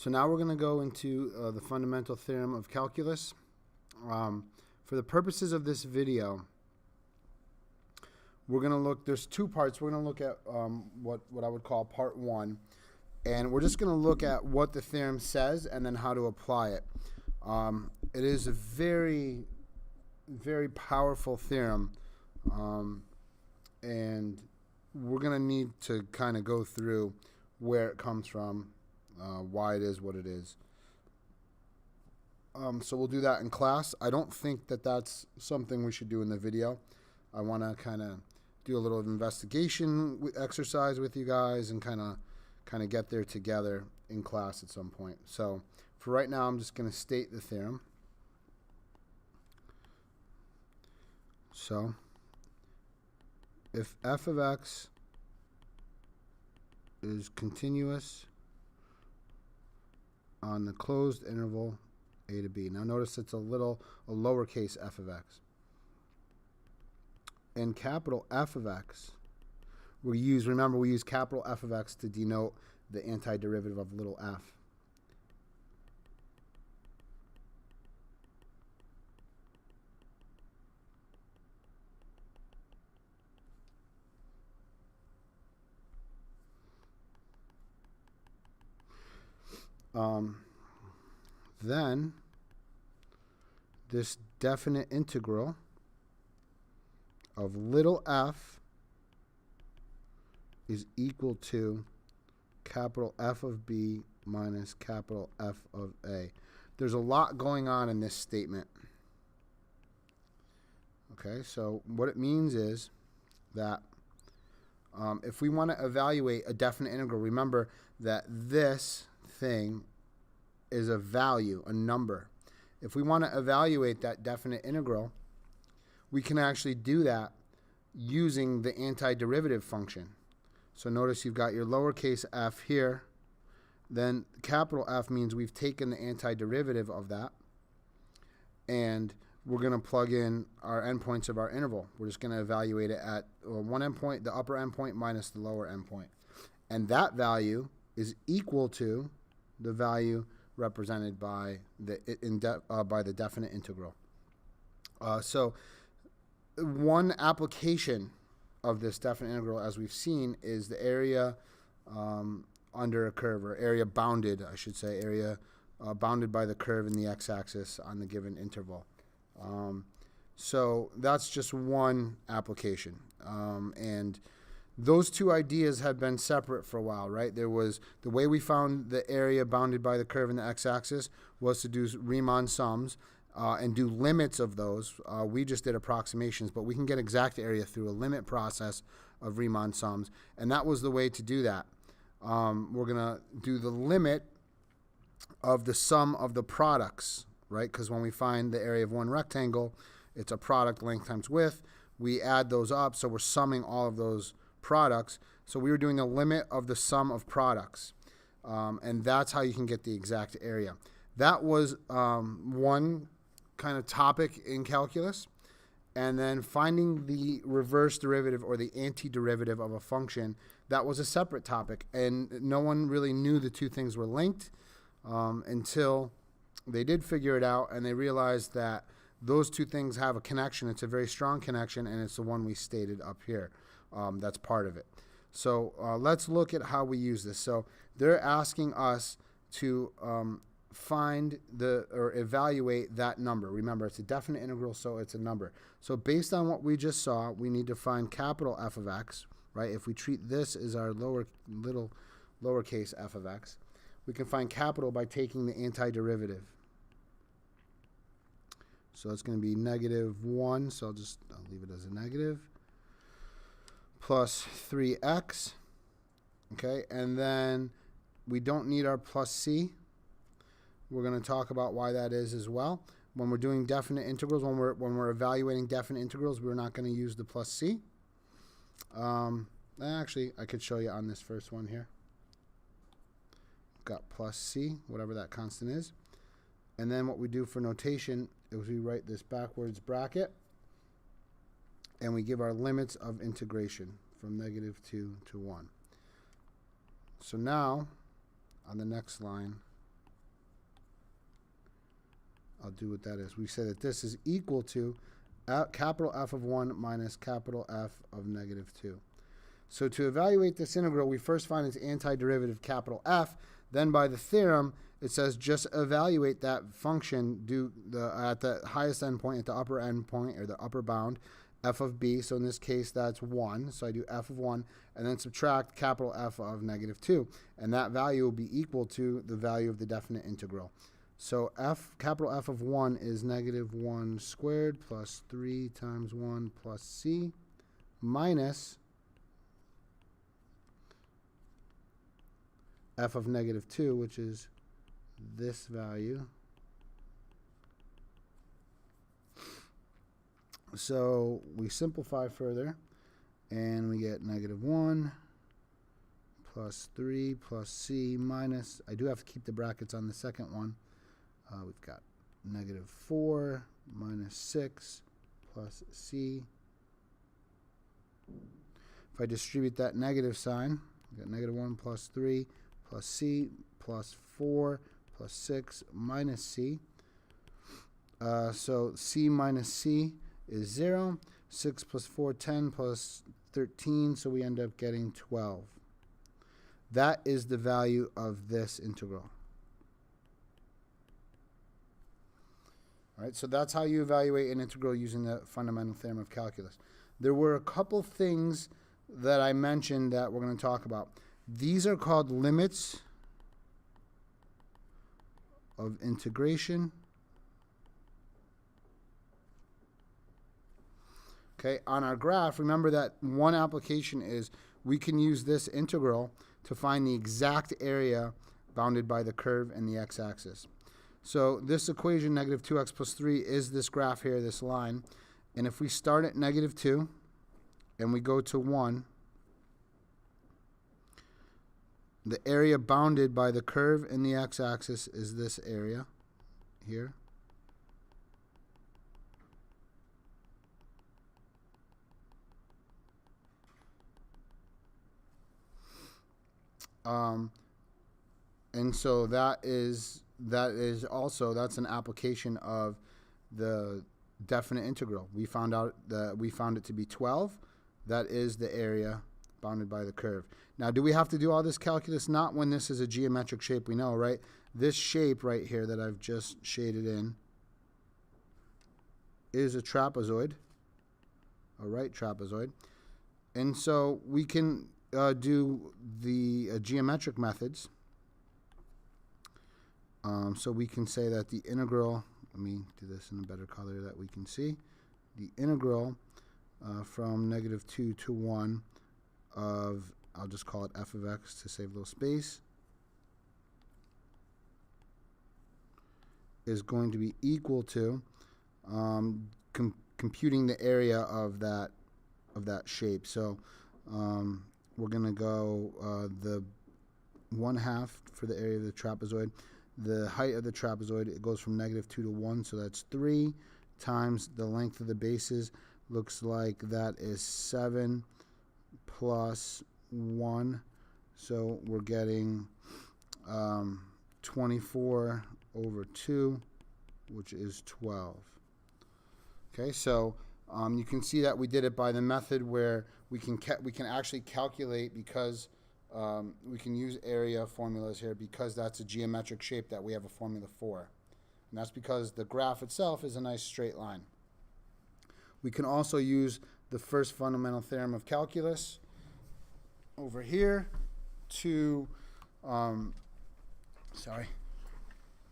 So now we're going to go into the fundamental theorem of calculus. For the purposes of this video, we're going to look, there's two parts. We're going to look at what I would call part one. And we're just going to look at what the theorem says and then how to apply it. It is a very, very powerful theorem. And we're going to need to kind of go through where it comes from, why it is what it is. So we'll do that in class. I don't think that that's something we should do in the video. I want to kind of do a little investigation exercise with you guys and kind of get there together in class at some point. So for right now, I'm just going to state the theorem. So if f of x is continuous on the closed interval a to b. Now notice it's a lowercase f of x. And capital F of x, remember we use capital F of x to denote the antiderivative of little f. Then this definite integral of little f is equal to capital F of b minus capital F of a. There's a lot going on in this statement. Okay, so what it means is that if we want to evaluate a definite integral, remember that this thing is a value, a number. If we want to evaluate that definite integral, we can actually do that using the antiderivative function. So notice you've got your lowercase f here. Then capital F means we've taken the antiderivative of that. And we're going to plug in our endpoints of our interval. We're just going to evaluate it at one endpoint, the upper endpoint minus the lower endpoint. And that value is equal to the value represented by the definite integral. So one application of this definite integral, as we've seen, is the area under a curve, or area bounded, I should say, area bounded by the curve in the x-axis on the given interval. So that's just one application. And those two ideas have been separate for a while, right? There was the way we found the area bounded by the curve in the x-axis was to do Riemann sums and do limits of those. We just did approximations, but we can get exact area through a limit process of Riemann sums, and that was the way to do that. We're going to do the limit of the sum of the products, right? Because when we find the area of one rectangle, it's a product length times width. We add those up, so we're summing all of those products. So we were doing a limit of the sum of products. And that's how you can get the exact area. That was one kind of topic in calculus. And then finding the reverse derivative or the antiderivative of a function, that was a separate topic. And no one really knew the two things were linked until they did figure it out and they realized that those two things have a connection. It's a very strong connection, and it's the one we stated up here. That's part of it. So let's look at how we use this. So they're asking us to find or evaluate that number. Remember, it's a definite integral, so it's a number. So based on what we just saw, we need to find capital F of x, right? If we treat this as our lowercase f of x, we can find capital by taking the antiderivative. So it's going to be -1, so I'll leave it as a negative, plus 3x, okay? And then we don't need our plus c. We're going to talk about why that is as well. When we're doing definite integrals, when we're evaluating definite integrals, we're not going to use the plus c. Actually, I could show you on this first one here. Got plus c, whatever that constant is. And then what we do for notation is we write this backwards bracket, and we give our limits of integration from -2 to 1. So now, on the next line, I'll do what that is. We say that this is equal to capital F of 1 minus capital F of negative 2. So to evaluate this integral, we first find its antiderivative capital F. Then by the theorem, it says just evaluate that function at the highest endpoint, at the upper endpoint, or the upper bound, f of b. So in this case, that's 1. So I do f of 1, and then subtract capital F of negative 2. And that value will be equal to the value of the definite integral. So capital F of 1 is negative 1 squared plus 3 times 1 plus c minus f of negative 2, which is this value. So we simplify further, and we get negative 1 plus 3 plus c minus, I do have to keep the brackets on the second one. We've got negative 4 minus 6 plus c. If I distribute that negative sign, I've got negative 1 plus 3 plus c plus 4 plus 6 minus c. So c minus c is 0. 6 plus 4, 10 plus 13, so we end up getting 12. That is the value of this integral. All right, so that's how you evaluate an integral using the fundamental theorem of calculus. There were a couple things that I mentioned that we're going to talk about. These are called limits of integration. Okay, on our graph, remember that one application is we can use this integral to find the exact area bounded by the curve and the x-axis. So this equation, negative 2x plus 3, is this graph here, this line. And if we start at negative 2 and we go to 1, the area bounded by the curve and the x-axis is this area here. And so that's an application of the definite integral. We found it to be 12. That is the area bounded by the curve. Now, do we have to do all this calculus? Not when this is a geometric shape, we know, right? This shape right here that I've just shaded in is a trapezoid, a right trapezoid. And so we can do the geometric methods. So we can say that the integral, let me do this in a better color that we can see, the integral from negative 2 to 1 of, I'll just call it f of x to save a little space, is going to be equal to computing the area of that shape. So we're going to go the 1/2 for the area of the trapezoid. The height of the trapezoid, it goes from negative 2 to 1, so that's 3 times the length of the bases. Looks like that is 7 plus 1. So we're getting 24 over 2, which is 12. Okay, so you can see that we did it by the method where we can actually calculate, because we can use area formulas here because that's a geometric shape that we have a formula for. And that's because the graph itself is a nice straight line. We can also use the first fundamental theorem of calculus over here to,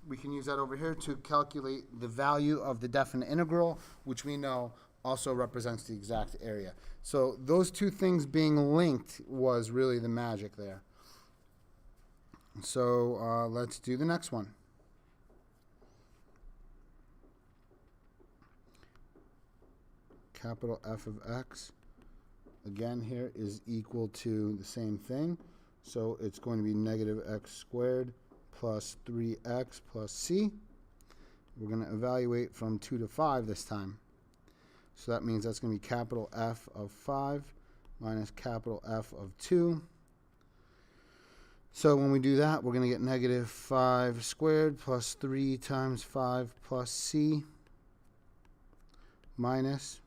we can use that over here to calculate the value of the definite integral, which we know also represents the exact area. So those two things being linked was really the magic there. So let's do the next one. Capital F of x, again here, is equal to the same thing. So it's going to be negative x squared plus 3x plus c. We're going to evaluate from 2 to 5 this time. So that means that's going to be capital F of 5 minus capital F of 2. So when we do that, we're going to get negative 5 squared plus 3 times 5 plus c minus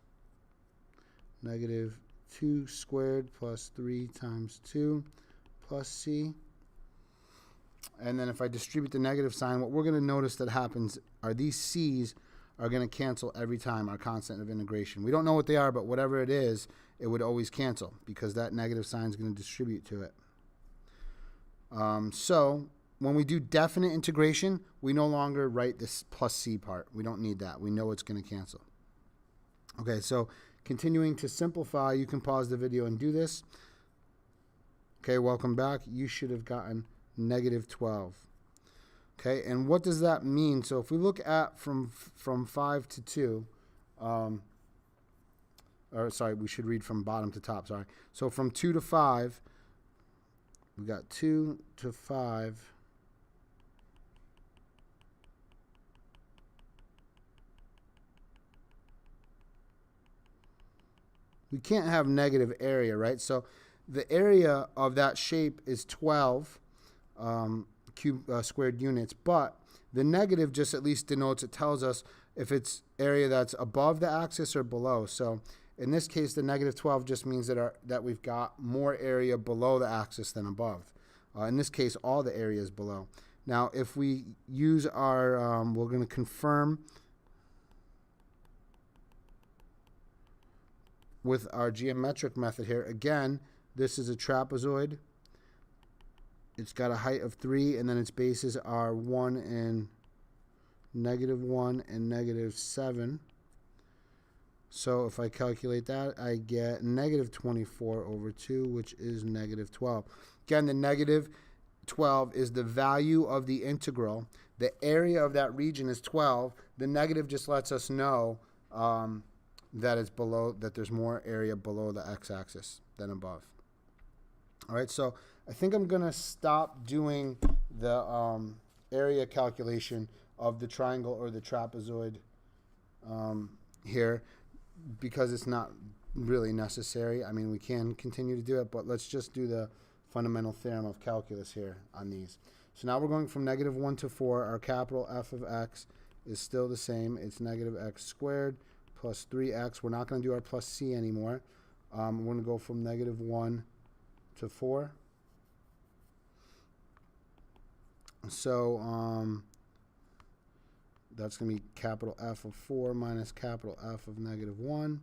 negative 2 squared plus 3 times 2 plus c. And then if I distribute the negative sign, what we're going to notice that happens are these c's are going to cancel every time our constant of integration. We don't know what they are, but whatever it is, it would always cancel because that negative sign is going to distribute to it. So when we do definite integration, we no longer write this plus c part. We don't need that. We know it's going to cancel. Okay, so continuing to simplify, you can pause the video and do this. Okay, welcome back. You should have gotten negative 12. Okay, and what does that mean? So if we look at from 5 to 2, or sorry, we should read from bottom to top, sorry. So from 2 to 5, we got 2 to 5. We can't have negative area, right? So the area of that shape is 12 squared units, but the negative just at least denotes, it tells us if it's area that's above the axis or below. So in this case, the negative 12 just means that we've got more area below the axis than above. In this case, all the area is below. Now, if we use our, we're going to confirm with our geometric method here. Again, this is a trapezoid. It's got a height of 3, and then its bases are 1 and negative 1 and negative 7. So if I calculate that, I get negative 24 over 2, which is negative 12. Again, the negative 12 is the value of the integral. The area of that region is 12. The negative just lets us know that it's below, that there's more area below the x-axis than above. All right, so I think I'm going to stop doing the area calculation of the triangle or the trapezoid here, because it's not really necessary. I mean, we can continue to do it, but let's just do the fundamental theorem of calculus here on these. So now we're going from negative 1 to 4. Our capital F of x is still the same. It's negative x squared plus 3x. We're not going to do our plus c anymore. We're going to go from negative 1 to 4. So that's going to be capital F of 4 minus capital F of negative 1.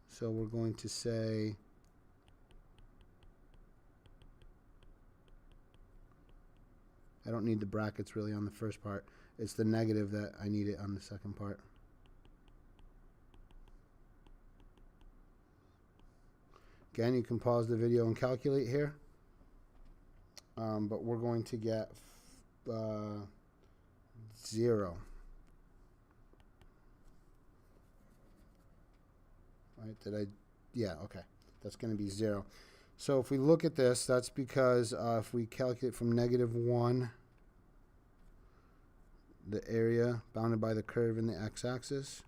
So we're going to say I don't need the brackets really on the first part. It's the negative that I need it on the second part. Again, you can pause the video and calculate here. But we're going to get 0. Right, yeah, okay. That's going to be 0. So if we look at this, that's because if we calculate from negative 1, the area bounded by the curve in the x-axis,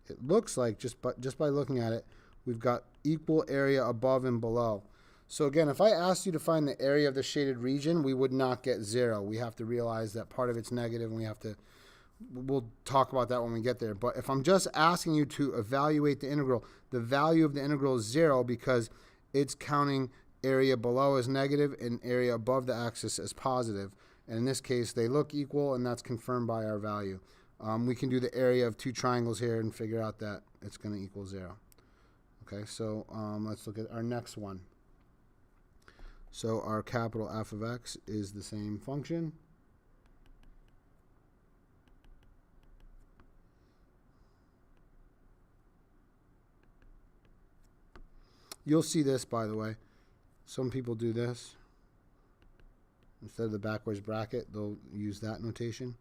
it looks like, just by looking at it, we've got equal area above and below. So again, if I asked you to find the area of the shaded region, we would not get 0. We have to realize that part of it's negative, and we'll talk about that when we get there. But if I'm just asking you to evaluate the integral, the value of the integral is 0 because it's counting area below as negative and area above the axis as positive. And in this case, they look equal, and that's confirmed by our value. We can do the area of two triangles here and figure out that it's going to equal 0. Okay, so let's look at our next one. So our capital F of x is the same function. You'll see this, by the way. Some people do this. Instead of the backwards bracket, they'll use that notation.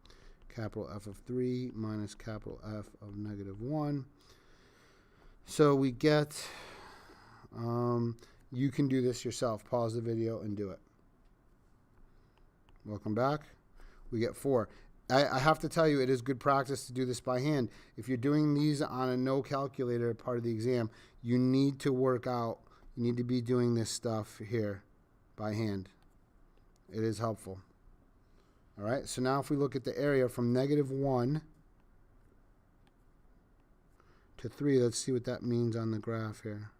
Capital F of 3 minus capital F of negative 1. So we get, you can do this yourself. Pause the video and do it. Welcome back. We get 4. I have to tell you, it is good practice to do this by hand. If you're doing these on a no calculator part of the exam, you need to work out you need to be doing this stuff here by hand. It is helpful. All right, so now if we look at the area from -1 to 3, let's see what that means on the graph here.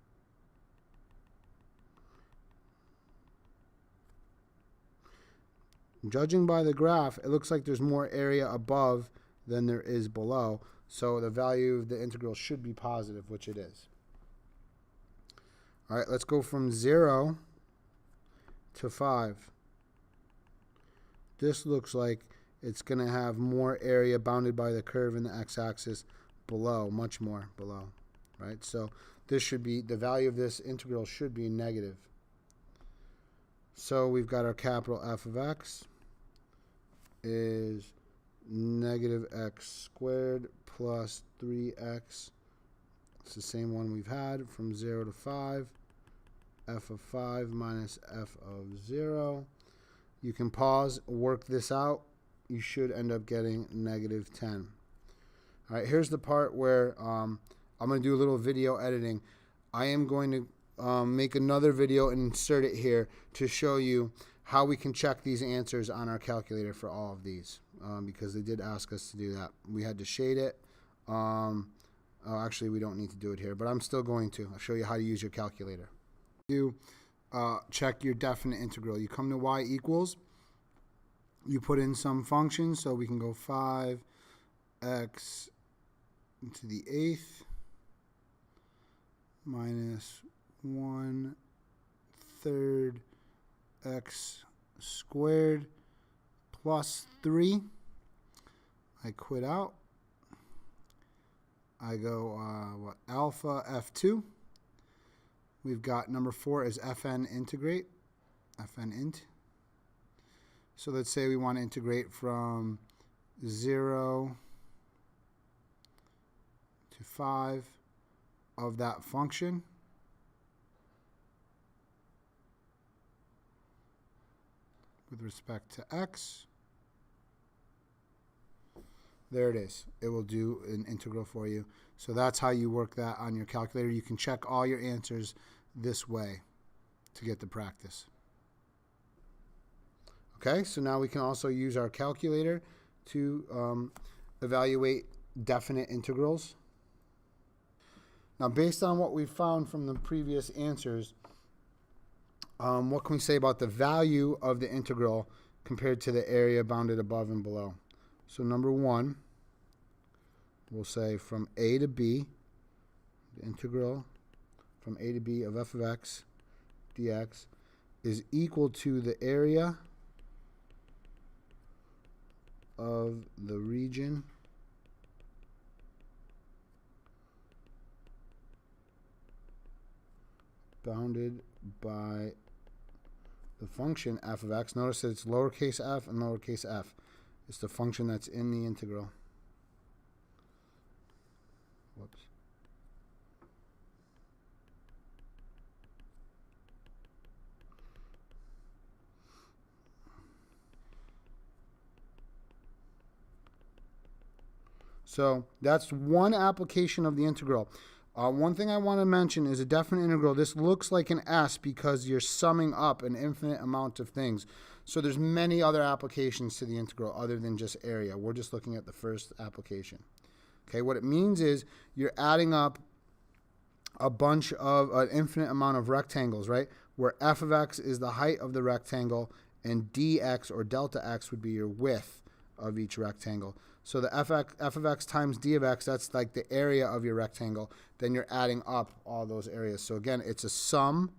Judging by the graph, it looks like there's more area above than there is below, so the value of the integral should be positive, which it is. All right, let's go from 0 to 5. This looks like it's going to have more area bounded by the curve in the x-axis below, much more below, right? So this should be, the value of this integral should be negative. So we've got our capital F of x is negative x squared plus 3x. It's the same one we've had from 0 to 5. F of 5 minus f of 0. You can pause, work this out. You should end up getting negative 10. All right, here's the part where I'm going to do a little video editing. I am going to make another video and insert it here to show you how we can check these answers on our calculator for all of these, because they did ask us to do that. We had to shade it. Actually, we don't need to do it here, but I'm still going to. I'll show you how to use your calculator. You check your definite integral. You come to y equals. You put in some function, so we can go 5x to the 8th minus 1/3 x squared plus 3. I quit out. I go alpha f2. We've got number 4 is fn integrate, fn int. So let's say we want to integrate from 0 to 5 of that function. With respect to x. There it is. It will do an integral for you. So that's how you work that on your calculator. You can check all your answers this way to get the practice. Okay, so now we can also use our calculator to evaluate definite integrals. Now, based on what we found from the previous answers, what can we say about the value of the integral compared to the area bounded above and below? So number 1, we'll say from a to b, the integral from a to b of f of x dx is equal to the area of the region bounded by the function f of x. Notice that it's lowercase f and lowercase f. It's the function that's in the integral. Whoops. So that's one application of the integral. One thing I want to mention is a definite integral. This looks like an S because you're summing up an infinite amount of things. So there's many other applications to the integral other than just area. We're just looking at the first application. Okay, what it means is you're adding up a bunch of an infinite amount of rectangles, right? Where f of x is the height of the rectangle and dx or delta x would be your width of each rectangle. So the f of x times d of x, that's like the area of your rectangle. Then you're adding up all those areas. So again, it's a sum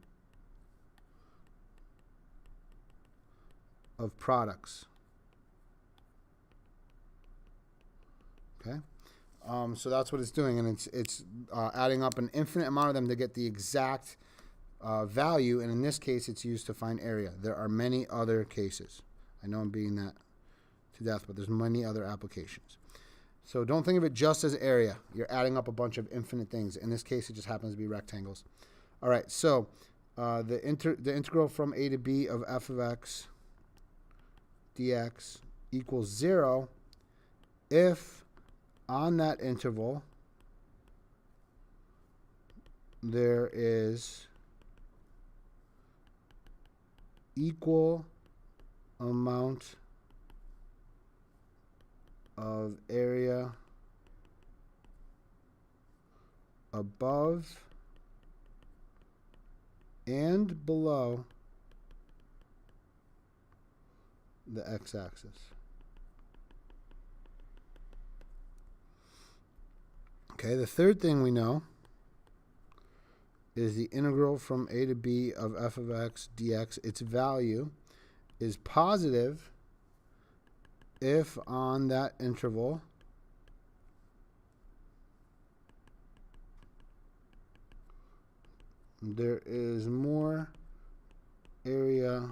of products. Okay, so that's what it's doing, and it's adding up an infinite amount of them to get the exact value, and in this case, it's used to find area. There are many other cases. I know I'm beating that to death, but there's many other applications. So don't think of it just as area. You're adding up a bunch of infinite things. In this case, it just happens to be rectangles. All right, so the integral from a to b of f of x dx equals 0 if on that interval there is equal amount of area above and below the x-axis. Okay, the third thing we know is the integral from a to b of f of x dx. Its value is positive if on that interval there is more area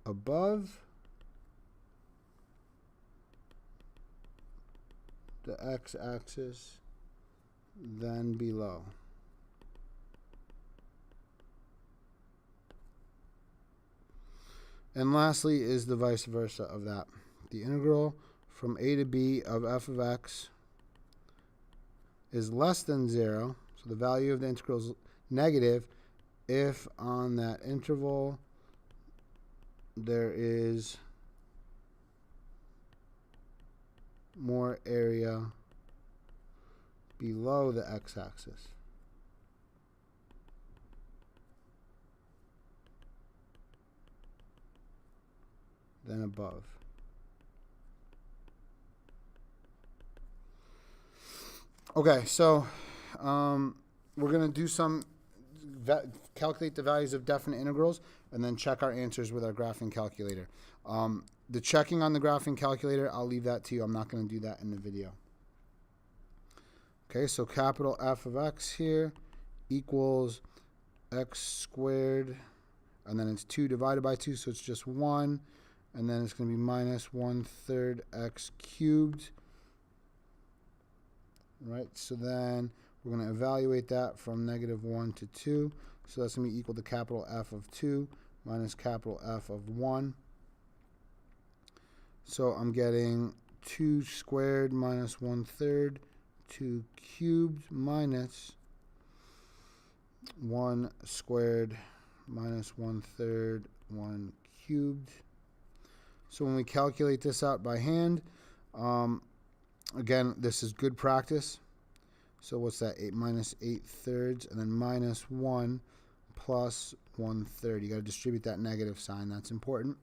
above the x-axis than below. And lastly is the vice versa of that. The integral from a to b of f of x is less than 0, so the value of the integral is negative if on that interval there is more area below the x-axis. Than above. Okay, so we're going to do some calculate the values of definite integrals and then check our answers with our graphing calculator. The checking on the graphing calculator, I'll leave that to you. I'm not going to do that in the video. Okay, so capital F of x here equals x squared, and then it's 2 divided by 2, so it's just 1, and then it's going to be minus 1/3 x cubed. Right, so then we're going to evaluate that from -1 to 2, so that's going to be equal to capital F of 2 minus capital F of 1. So I'm getting 2 squared minus 1/3, 2 cubed minus 1 squared minus 1/3, 1 cubed. So when we calculate this out by hand, again, this is good practice. So what's that? 8 minus 8/3, and then minus 1 plus 1/3. You got to distribute that negative sign. That's important.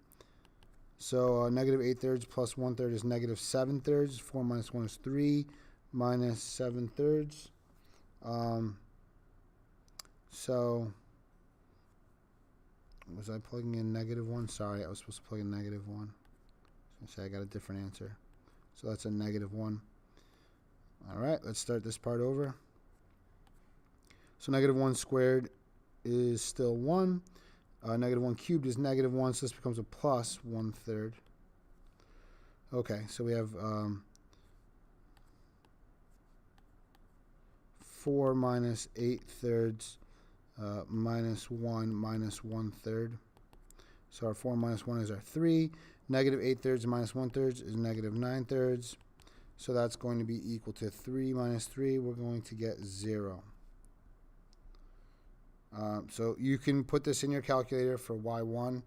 So negative 8/3 plus 1/3 is negative 7/3. 4 minus 1 is 3 minus 7/3. So was I plugging in -1? Sorry, I was supposed to plug in -1. I was going to say I got a different answer. So that's a -1. All right, let's start this part over. So -1 squared is still 1. -1 cubed is -1, so this becomes a plus 1/3. Okay, so we have 4 minus 8/3 minus 1 minus 1/3. So our 4 minus 1 is our 3. Negative 8/3 minus 1/3 is negative 9/3. So that's going to be equal to 3 minus 3. We're going to get 0. So you can put this in your calculator for y1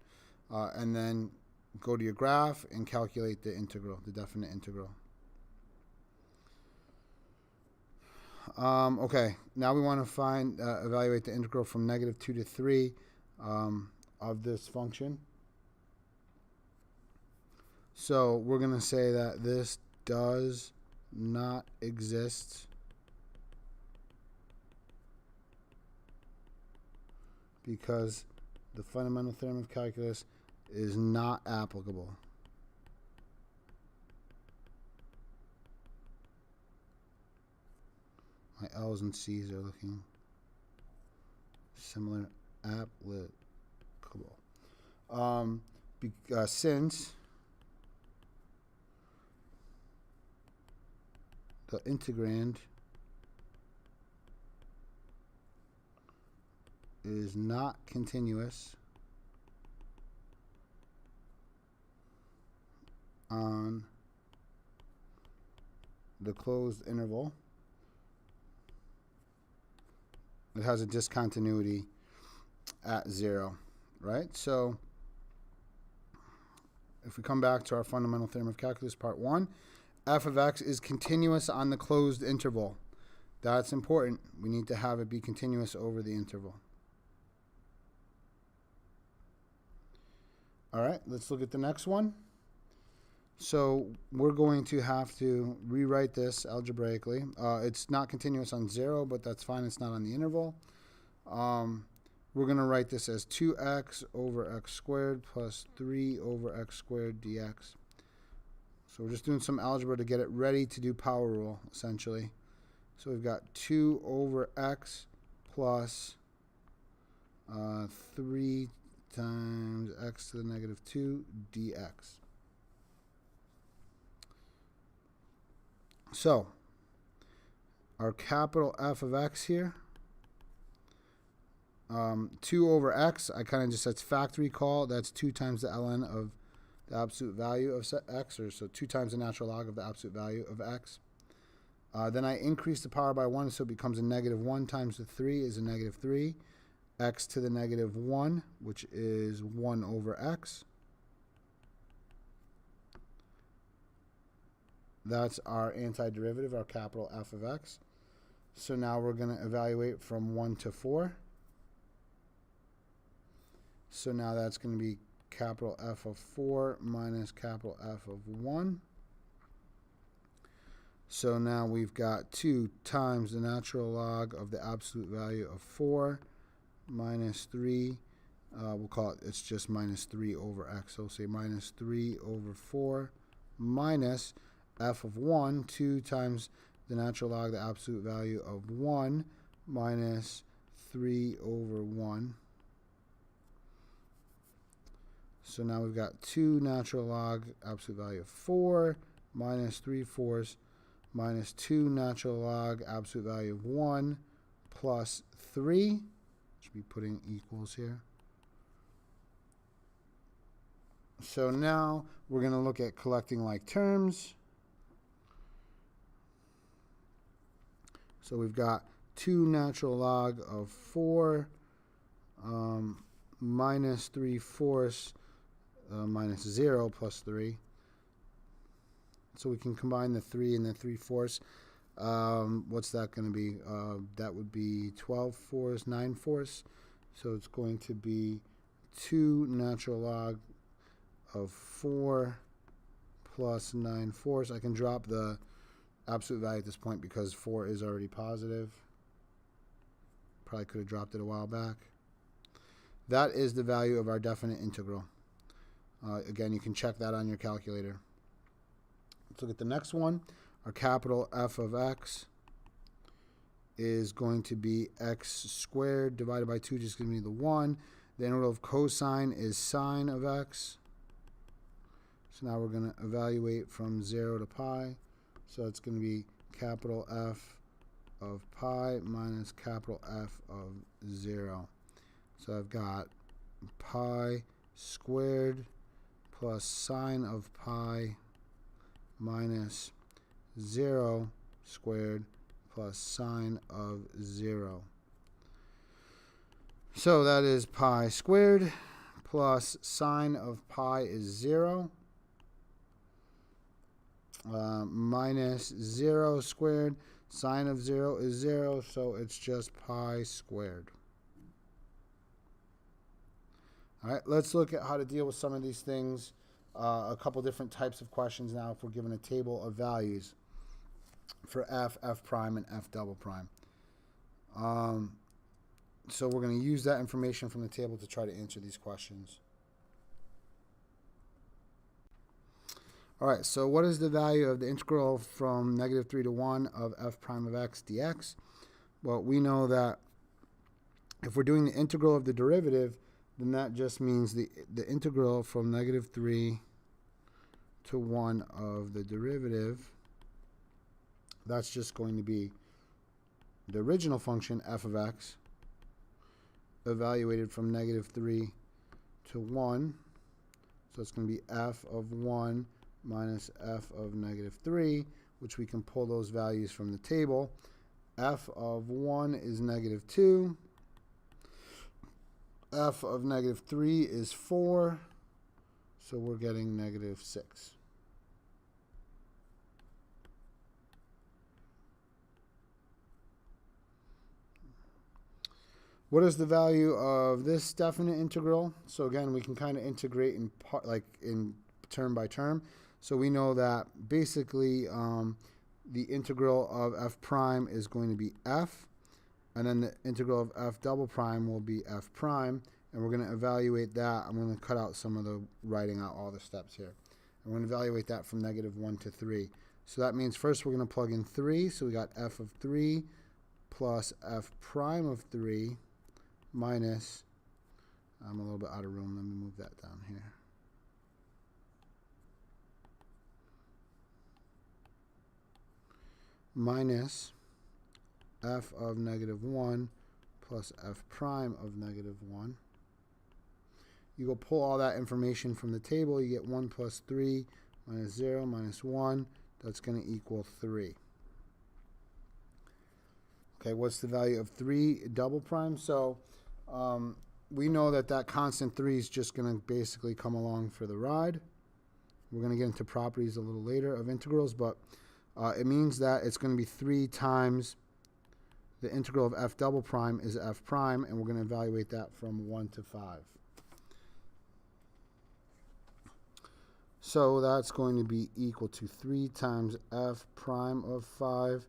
and then go to your graph and calculate the integral, the definite integral. Okay, now we want to evaluate the integral from -2 to 3 of this function. So we're going to say that this does not exist because the fundamental theorem of calculus is not applicable. My L's and C's are looking similar. Applicable. Since the integrand is not continuous on the closed interval, it has a discontinuity at 0, right? So if we come back to our fundamental theorem of calculus, part 1, f of x is continuous on the closed interval. That's important. We need to have it be continuous over the interval. All right, let's look at the next one. So we're going to have to rewrite this algebraically. It's not continuous on 0, but that's fine. It's not on the interval. We're going to write this as 2x over x squared plus 3 over x squared dx. So we're just doing some algebra to get it ready to do power rule, essentially. So we've got 2 over x plus 3 times x to the negative 2 dx. So our capital F of x here, 2 over x, I kind of just, that's factory call. That's 2 times the ln of the absolute value of x, or so 2 times the natural log of the absolute value of x. Then I increase the power by 1, so it becomes a negative 1 times the 3 is a negative 3. X to the negative 1, which is 1 over x. That's our antiderivative, our capital F of x. So now we're going to evaluate from 1 to 4. So now that's going to be capital F of 4 minus capital F of 1. So now we've got 2 times the natural log of the absolute value of 4 minus 3. We'll call it, it's just minus 3 over x. So we'll say minus 3 over 4 minus f of 1, 2 times the natural log of the absolute value of 1 minus 3 over 1. So now we've got 2 natural log absolute value of 4 minus 3/4 minus 2 natural log absolute value of 1 plus 3. Should be putting equals here. So now we're going to look at collecting like terms. So we've got 2 natural log of 4 minus 3/4 minus 0 plus 3. So we can combine the 3 and the 3/4. What's that going to be? That would be 12/4, 9/4. So it's going to be 2 natural log of 4 plus 9/4. I can drop the absolute value at this point because 4 is already positive. Probably could have dropped it a while back. That is the value of our definite integral. Again, you can check that on your calculator. Let's look at the next one. Our capital F of x is going to be x squared divided by 2, just gives me the 1. The integral of cosine is sine of x. So now we're going to evaluate from 0 to pi. So it's going to be capital F of pi minus capital F of 0. So I've got pi squared plus sine of pi minus 0 squared plus sine of 0. So that is pi squared plus sine of pi is 0 minus 0 squared. Sine of 0 is 0, so it's just pi squared. All right, let's look at how to deal with some of these things. A couple different types of questions now if we're given a table of values for f, f prime, and f double prime. So we're going to use that information from the table to try to answer these questions. All right, so what is the value of the integral from negative 3 to 1 of f prime of x dx? Well, we know that if we're doing the integral of the derivative, then that just means the integral from negative 3 to 1 of the derivative, that's just going to be the original function f of x evaluated from negative 3 to 1. So it's going to be f of 1 minus f of negative 3, which we can pull those values from the table. F of 1 is negative 2. f of negative 3 is 4, so we're getting negative 6. What is the value of this definite integral? So again, we can kind of integrate in part, like in term by term. So we know that basically the integral of f prime is going to be f, and then the integral of f double prime will be f prime, and we're going to evaluate that. I'm going to cut out some of the writing out all the steps here. I'm going to evaluate that from negative 1 to 3. So that means first we're going to plug in 3. So we got f of 3 plus f prime of 3 minus, I'm a little bit out of room, let me move that down here. Minus f of negative 1 plus f prime of negative 1. You go pull all that information from the table, you get 1 plus 3 minus 0 minus 1. That's going to equal 3. Okay, what's the value of 3 double prime? So we know that that constant 3 is just going to basically come along for the ride. We're going to get into properties a little later of integrals, but it means that it's going to be 3 times the integral of f double prime is f prime, and we're going to evaluate that from 1 to 5. So that's going to be equal to 3 times f prime of 5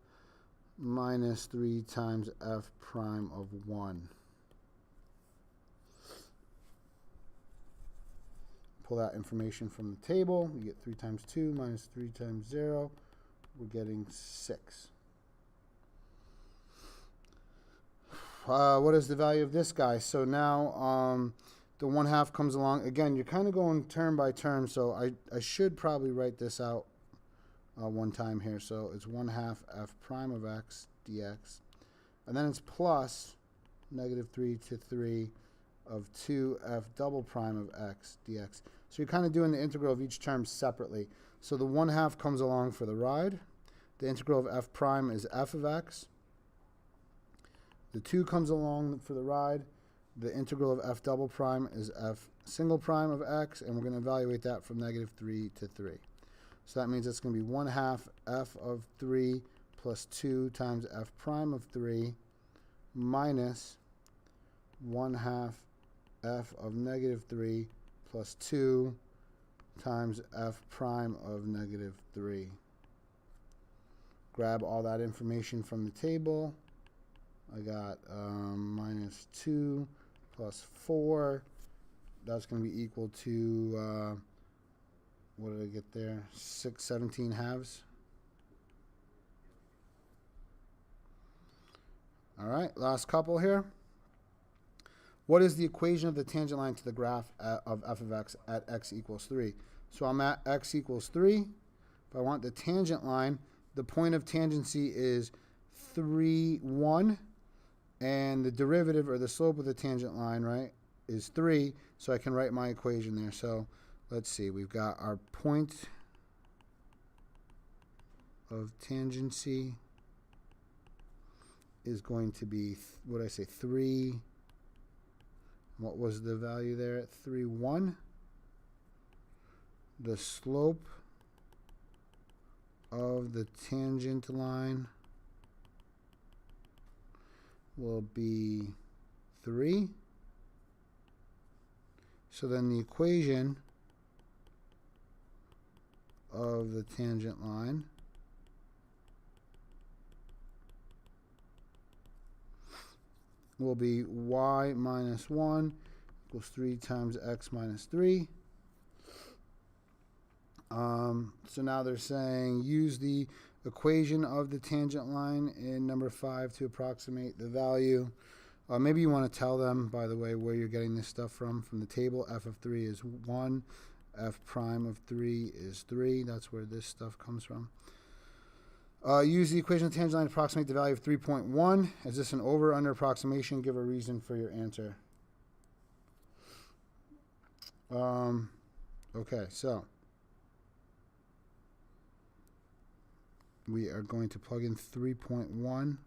minus 3 times f prime of 1. Pull that information from the table. You get 3 times 2 minus 3 times 0. We're getting 6. What is the value of this guy? So now the 1/2 comes along. Again, you're kind of going term by term, so I should probably write this out one time here. So it's 1/2 f prime of x dx. And then it's plus negative 3 to 3 of 2 f double prime of x dx. So you're kind of doing the integral of each term separately. So the 1/2 comes along for the ride. The integral of f prime is f of x. The 2 comes along for the ride. The integral of f double prime is f single prime of x, and we're going to evaluate that from negative 3 to 3. So that means it's going to be 1/2 f of 3 plus 2 times f prime of 3 minus 1/2 f of negative 3 plus 2 times f prime of negative 3. Grab all that information from the table. I got minus 2 plus 4. That's going to be equal to, what did I get there? 6/17. All right, last couple here. What is the equation of the tangent line to the graph of f of x at x equals 3? So I'm at x equals 3. If I want the tangent line, the point of tangency is 3, 1. And the derivative, or the slope of the tangent line, right, is 3. So I can write my equation there. So let's see. We've got our point of tangency is going to be, what did I say, 3. What was the value there at 3, 1? The slope of the tangent line will be 3. So then the equation of the tangent line will be y minus 1 equals 3 times x minus 3. So now they're saying use the equation of the tangent line in number 5 to approximate the value. Maybe you want to tell them, by the way, where you're getting this stuff from the table. F of 3 is 1. F prime of 3 is 3. That's where this stuff comes from. Use the equation of the tangent line to approximate the value of 3.1. Is this an over or under approximation? Give a reason for your answer. Okay, so we are going to plug in 3.1.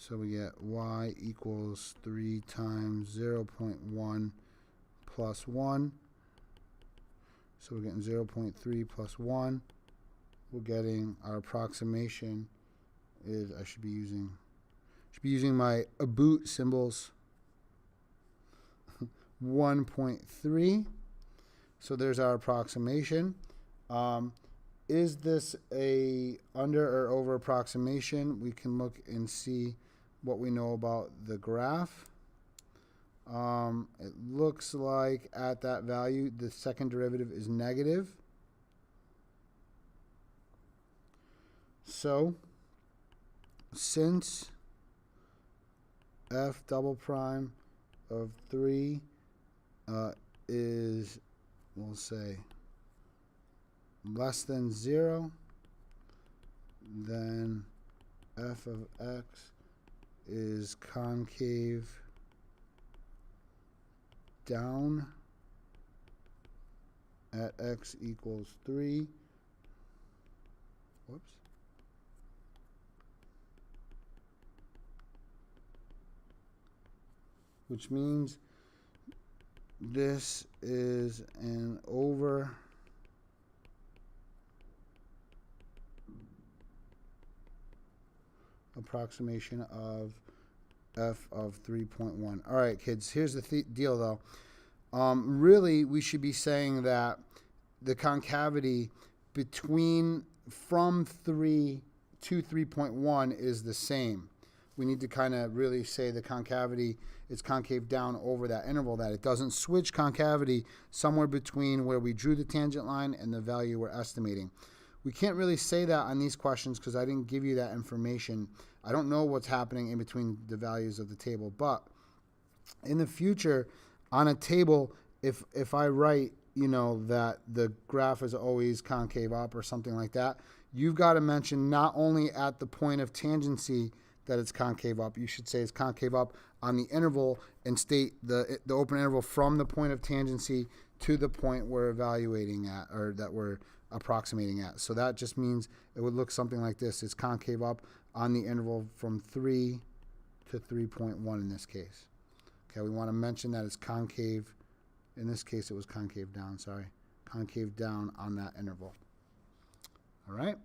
So we get y equals 3 times 0.1 plus 1. So we're getting 0.3 plus 1. We're getting our approximation is, I should be using my about symbols, 1.3. So there's our approximation. Is this a under or over approximation? We can look and see what we know about the graph. It looks like at that value, the second derivative is negative. So, since f double prime of 3 is, we'll say, less than 0, then f of x is concave down at x equals 3. Whoops. Which means this is an over approximation of f of 3.1. All right, kids, here's the deal, though. Really, we should be saying that the concavity from 3 to 3.1 is the same. We need to kind of really say the concavity is concave down over that interval, that it doesn't switch concavity somewhere between where we drew the tangent line and the value we're estimating. We can't really say that on these questions because I didn't give you that information. I don't know what's happening in between the values of the table, but in the future, on a table, if I write, that the graph is always concave up or something like that, you've got to mention not only at the point of tangency that it's concave up, you should say it's concave up on the interval and state the open interval from the point of tangency to the point we're evaluating at, or that we're approximating at. So that just means it would look something like this. It's concave up on the interval from 3 to 3.1 in this case. Okay, we want to mention that it's concave. In this case, it was concave down, sorry. Concave down on that interval. All right.